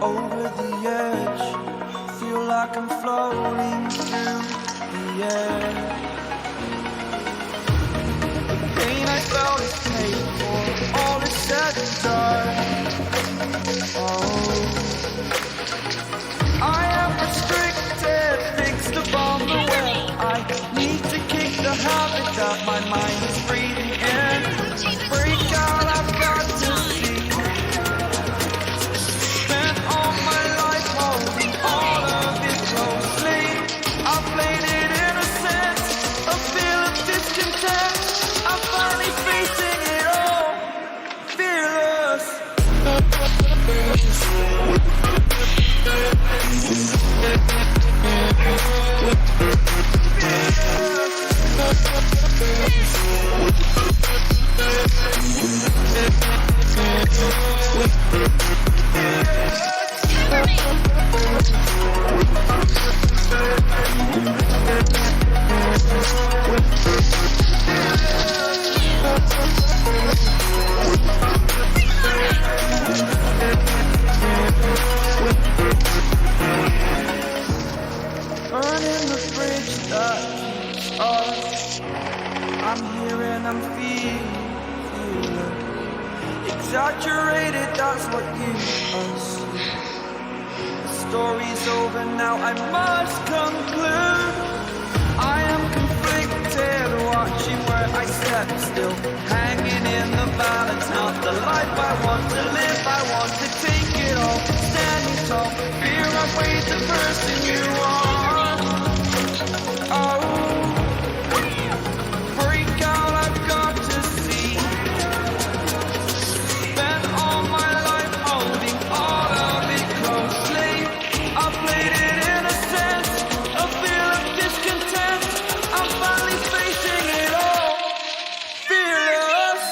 over the edge. Feel like I'm floating through the air. The pain I felt is paid for, all is said and done. Oh, I am restricted, fixed upon the web. I need to kick the habit that my mind is breathing in. Break out, I've got to see. Spent all my life holding all of it closely. I played it innocent, a feel of discontent. I'm finally facing it all, fearless. Burning the bridge that keeps us. I'm here and I'm feeling exaggerated, that's what you assume. The story's over now, I must conclude. I am conflicted, watching where I step still, hanging in the balance. Not the life I want to live, I want to take it all, standing tall. Fear outweighs the person you are. Oh, break out, I've got to see. Spent all my life holding all of it closely. I played it innocent, a feel of discontent. I'm finally facing it all, fearless.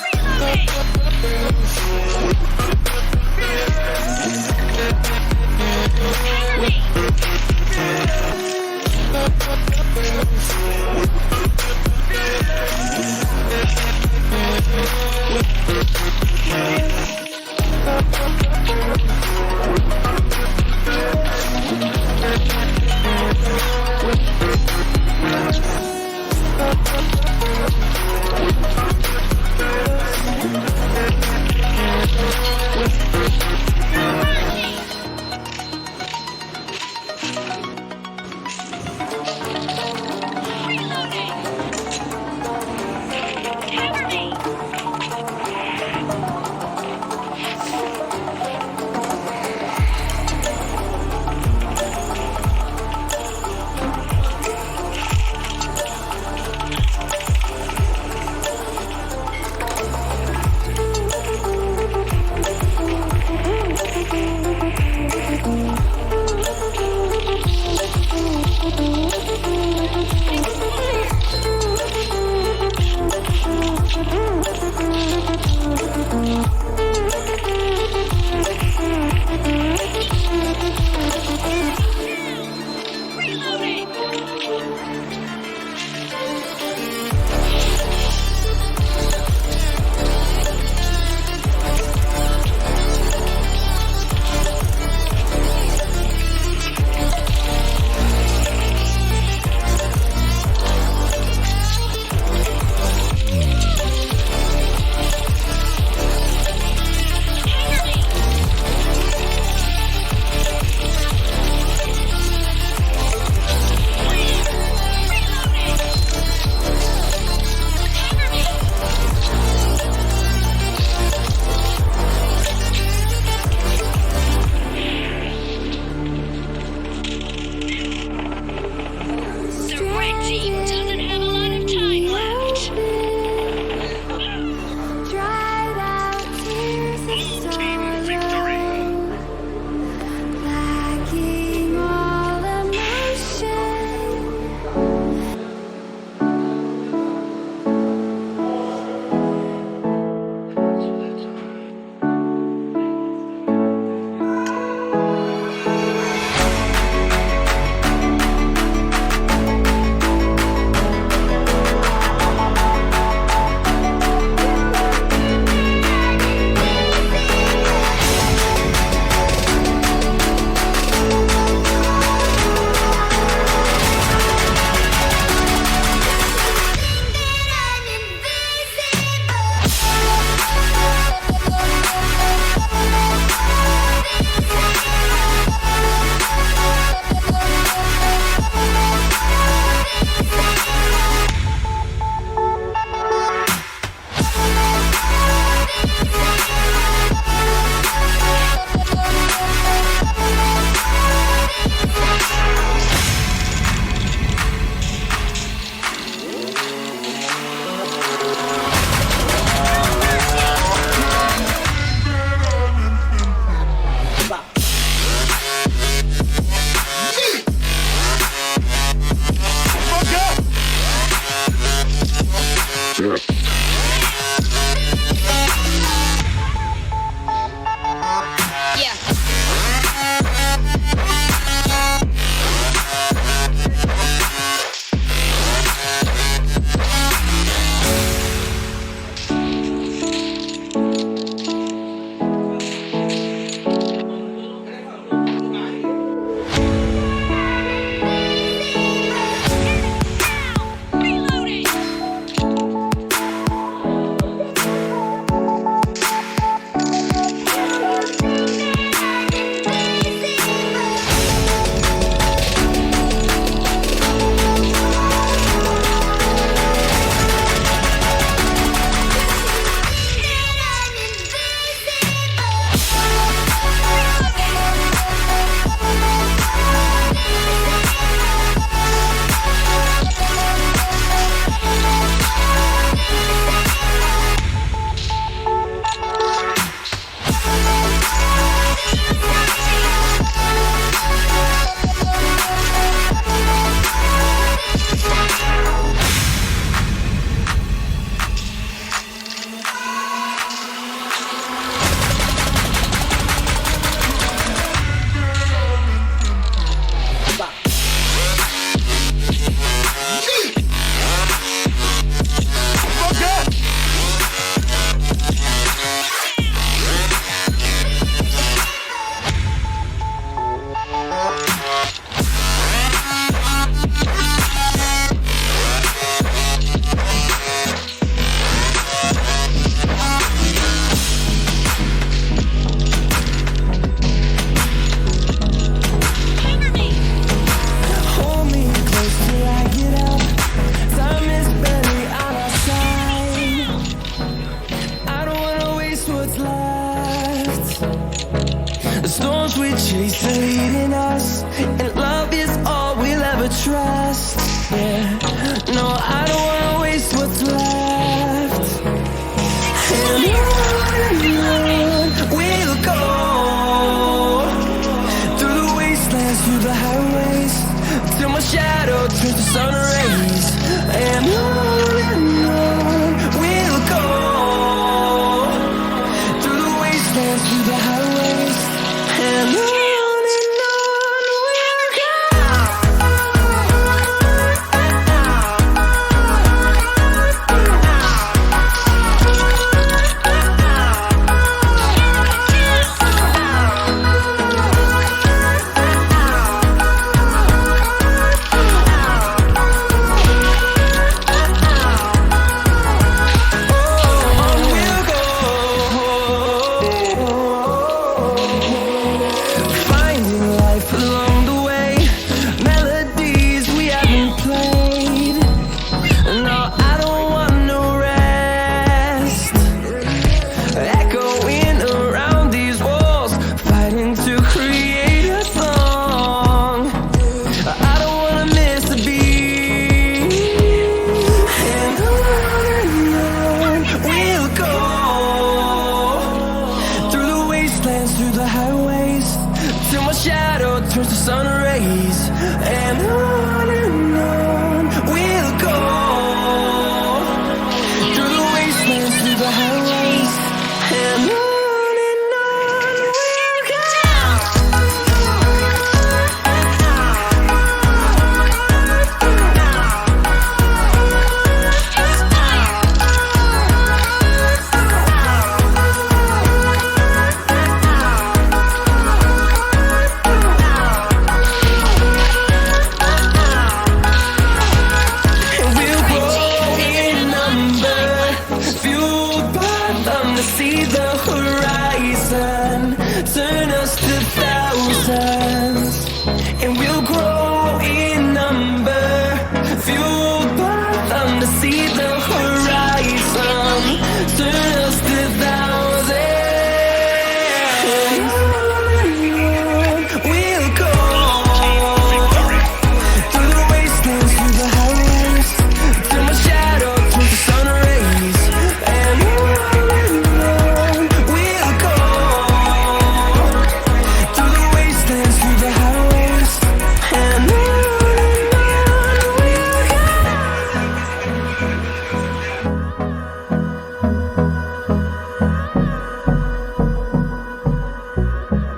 leading